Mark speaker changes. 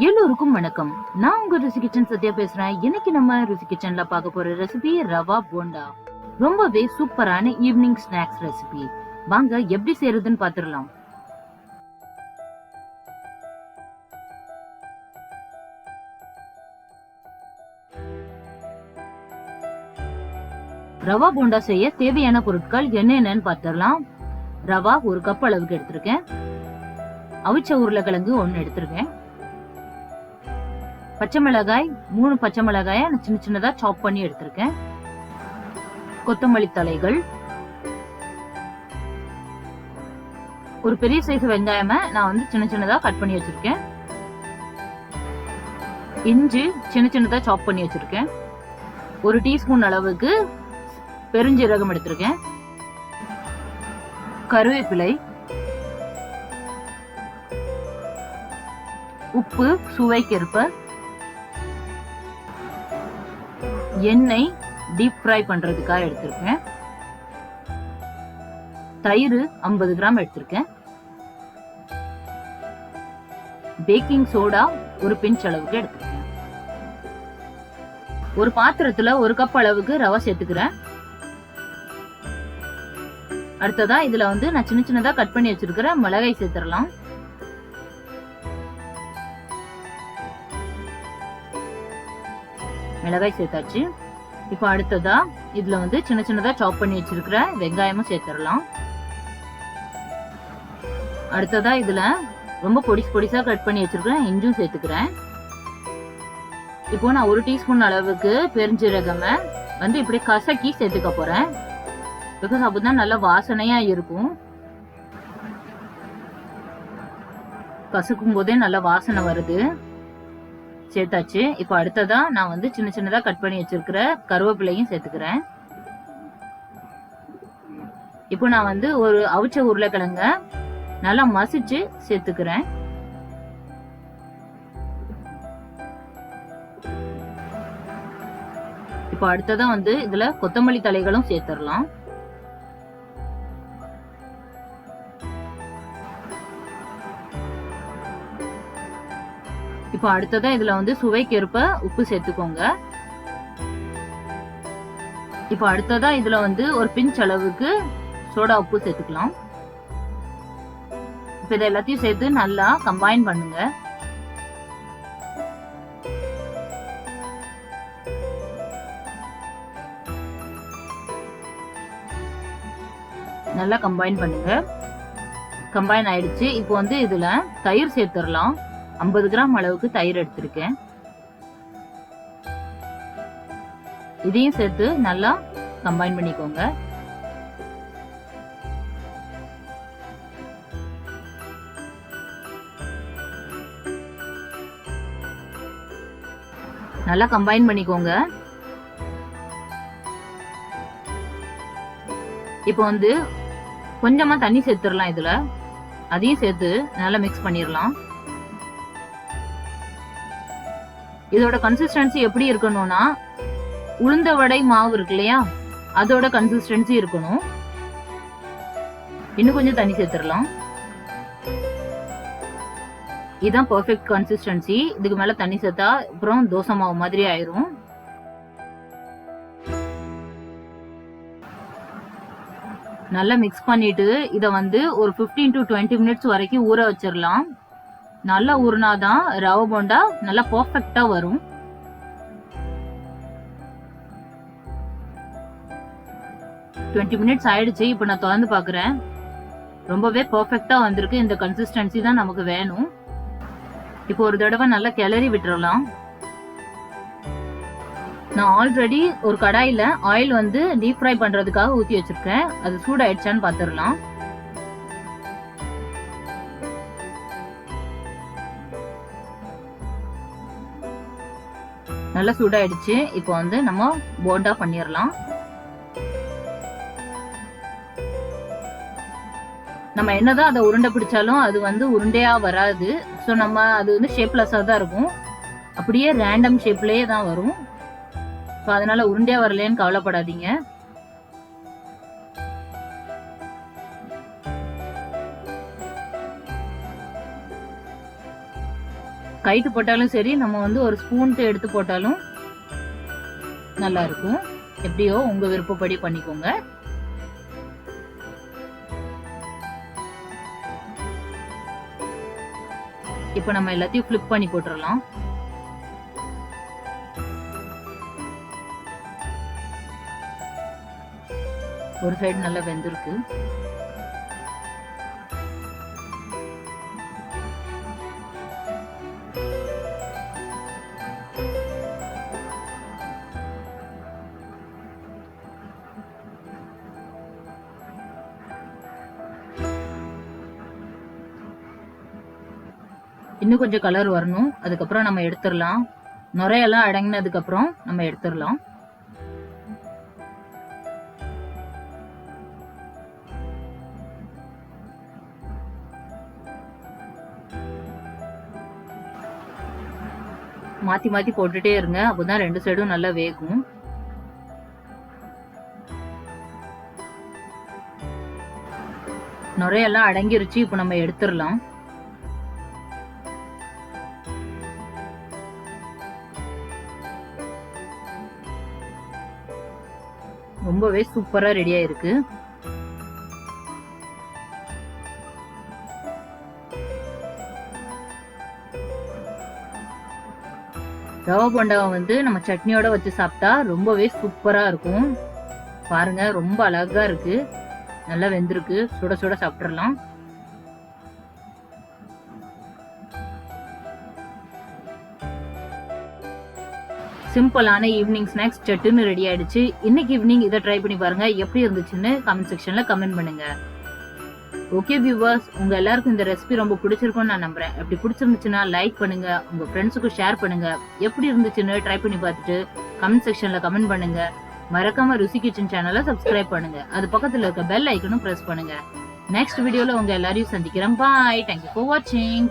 Speaker 1: எல்லோருக்கும் வணக்கம். நான் உங்க ருசி கிச்சன் சத்யா பேசுறேன். இன்னைக்கு நம்ம ருசி கிச்சன்ல பார்க்க போற ரெசிபி ரவா போண்டா. ரொம்பவே சூப்பரான ஈவினிங் ஸ்நாக்ஸ் ரெசிபி. வாங்க எப்படி செய்யறதுன்னு பாத்துடலாம். ரவா போண்டா செய்ய தேவையான பொருட்கள் என்னென்னு பாத்துடலாம். ரவா 1 கப் அளவுக்கு எடுத்திருக்கேன். அவிச்ச உருளைக்கிழங்கு 1 எடுத்திருக்கேன். பச்சை மிளகாய் 3 பச்சை மிளகாய சின்ன சின்னதா சாப் பண்ணி எடுத்திருக்கேன். கொத்தமல்லி தலைகள், ஒரு பெரிய சைஸ் வெங்காயம நான் சின்ன சின்னதா கட் பண்ணி வச்சிருக்கேன். இஞ்சி சின்ன சின்னதா சாப் பண்ணி வச்சிருக்கேன். 1 டீஸ்பூன் அளவுக்கு பெருஞ்சீரகம் எடுத்திருக்கேன். கருவேப்பிலை, உப்பு சுவைக்கேற்ப, எண்ணெய் டீப் ஃப்ரை பண்றதுக்காக எடுத்திருக்கேன். தயிர் 50 கிராம் எடுத்திருக்கேன். பேக்கிங் சோடா 1 பிஞ்ச் அளவுக்கு எடுத்திருக்கேன். ஒரு பாத்திரத்துல 1 கப் அளவுக்கு ரவை சேர்த்துக்கிறேன். அடுத்ததா இதுல நான் சின்ன சின்னதா கட் பண்ணி வச்சிருக்கிற மிளகாய் சேர்த்துடலாம். மிளகாய் சேர்த்தாச்சு. இப்ப அடுத்ததா இதுல சின்ன சின்னதா சாப் பண்ணி வச்சிருக்கிற வெங்காயமும் சேர்த்துடலாம். அடுத்ததா இதுல ரொம்ப பொடிசா கட் பண்ணி வச்சிருக்கிற இஞ்சும் சேர்த்துக்கிறேன். இப்போ நான் 1 டீஸ்பூன் அளவுக்கு பெருஞ்சீரகம் இப்படி கசக்கி சேர்த்துக்க போறேன். பிகாஸ் அப்பதான் நல்ல வாசனையா இருக்கும். கசக்கும் போதே நல்ல வாசனை வருது. சேர்த்தாச்சு. இப்ப அடுத்ததா நான் சின்ன சின்னதா கட் பண்ணி வச்சிருக்கிற கருவேப்பிலையும் சேர்த்துக்கிறேன். இப்போ நான் ஒரு அவிச்ச உருளைக்கிழங்க நல்லா மசிச்சு சேர்த்துக்கிறேன். இப்ப அடுத்ததா இதுல கொத்தமல்லி தலைகளும் சேர்த்துடலாம். இப்போ அடுத்ததா இதுல சுவைக்கேற்ப உப்பு சேர்த்துக்கோங்க. இப்போ அடுத்ததா இதுல 1 பிஞ்ச் அளவுக்கு சோடா உப்பு சேர்த்துக்கலாம். இப்ப இதை எல்லாத்தையும் சேர்த்து நல்லா கம்பைன் பண்ணுங்க. நல்லா கம்பைன் பண்ணுங்க. கம்பைன் ஆயிடுச்சு. இப்போ இதுல தயிர் சேர்த்துடலாம். 50 கிராம் அளவுக்கு தயிர் எடுத்திருக்கேன். இதையும் சேர்த்து நல்லா கம்பைன் பண்ணிக்கோங்க. நல்லா கம்பைன் பண்ணிக்கோங்க. இப்போ கொஞ்சமா தண்ணி சேர்த்துடலாம். இதுல அதையும் சேர்த்து நல்லா மிக்ஸ் பண்ணிடலாம். இதோட கன்சிஸ்டன்சி எப்படி இருக்கணும்னா, உளுந்த வடை மாவு இருக்கு இல்லையா, அதோட கன்சிஸ்டன்சி இருக்கணும். இன்னும் கொஞ்சம் தண்ணி சேர்த்துடலாம். இதுதான் பெர்ஃபெக்ட் கன்சிஸ்டன்சி. இதுக்கு மேல தண்ணி சேர்த்தா அப்புறம் தோசை மாவு மாதிரி ஆயிரும். நல்லா மிக்ஸ் பண்ணிட்டு இத ஒரு 15 to 20 மினிட்ஸ் வரைக்கும் ஊற வச்சிடலாம். நல்லா ஊறினாதான் ரவா போண்டா நல்லா பெர்ஃபெக்ட்டா வரும். மினிட்ஸ் ஆயிடுச்சு. இப்ப நான் திறந்து பாக்குறேன். ரொம்பவே பெர்ஃபெக்ட்டா வந்திருக்கு. இந்த கன்சிஸ்டன்சி தான் நமக்கு வேணும். இப்போ ஒரு தடவை நல்லா கிளறி விட்டுறலாம். நான் ஆல்ரெடி ஒரு கடாயில ஆயில் டீப் ஃப்ரை பண்றதுக்காக ஊத்தி வச்சிருக்கேன். அது சூடாயிடுச்சான்னு பாத்துடலாம். நல்லா சூடாயிடுச்சு. இப்போ நம்ம போண்டா பண்ணிடலாம். நம்ம என்னதான் அதை உருண்டை பிடிச்சாலும் அது உருண்டையா வராது. ஸோ நம்ம அது ஷேப்லெஸ்ஸா தான் இருக்கும். அப்படியே ரேண்டம் ஷேப்லயே தான் வரும். ஸோ அதனால உருண்டையா வரலன்னு கவலைப்படாதீங்க. கைட்டு போட்டாலும் சரி, நம்ம வந்து ஒரு ஸ்பூன்ட்டு எடுத்து போட்டாலும் நல்லா இருக்கும். எப்படியோ உங்க விருப்பப்படி பண்ணிக்கோங்க. இப்ப நம்ம எல்லாத்தையும் ஃபிளிப் பண்ணி போட்டுறலாம். ஒரு சைடு நல்லா வெந்திருக்கு. இன்னும் கொஞ்சம் கலர் வரணும். அதுக்கப்புறம் நம்ம எடுத்துடலாம். நுரையெல்லாம் அடங்கினதுக்கு அப்புறம் நம்ம எடுத்துடலாம். மாத்தி மாத்தி போட்டுட்டே இருங்க. அப்பதான் 2 சைடும் நல்லா வேகும். நுரையெல்லாம் அடங்கிருச்சு. இப்ப நம்ம எடுத்துடலாம். ரொம்பவே சூப்பரா ரெடி ஆயிருக்கு. ரவா போண்டாவை வந்து நம்ம சட்னியோட வச்சு சாப்பிட்டா ரொம்பவே சூப்பரா இருக்கும். பாருங்க, ரொம்ப அழகா இருக்கு. நல்லா வெந்திருக்கு. சுட சுட சாப்பிட்டுறலாம். சிம்பிளான ஈவினிங் ஸ்நாக்ஸ் சட்டுன்னு ரெடி ஆயிடுச்சு. இன்னைக்கு ஈவினிங் இதை ட்ரை பண்ணி பாருங்க. எப்படி இருந்துச்சுன்னு கமெண்ட் செக்ஷன்ல கமெண்ட் பண்ணுங்க. ஓகே வியூவர்ஸ், உங்க எல்லாருக்கும் இந்த ரெசிபி ரொம்ப பிடிச்சிருக்கும்னு நான் நம்புறேன். அப்படி பிடிச்சிருந்துச்சுன்னா லைக் பண்ணுங்க, உங்க ஃப்ரெண்ட்ஸுக்கும் ஷேர் பண்ணுங்க. எப்படி இருந்துச்சுன்னு ட்ரை பண்ணி பார்த்துட்டு கமெண்ட் செக்ஷன்ல கமெண்ட் பண்ணுங்க. மறக்காம ருசி கிச்சன் சேனலை சப்ஸ்கிரைப் பண்ணுங்க. அது பக்கத்துல இருக்க பெல் ஐக்கனும் பிரஸ் பண்ணுங்க. நெக்ஸ்ட் வீடியோல உங்க எல்லாரையும் சந்திக்கிறேன். பாய். தேங்க்யூ ஃபார் வாட்சிங்.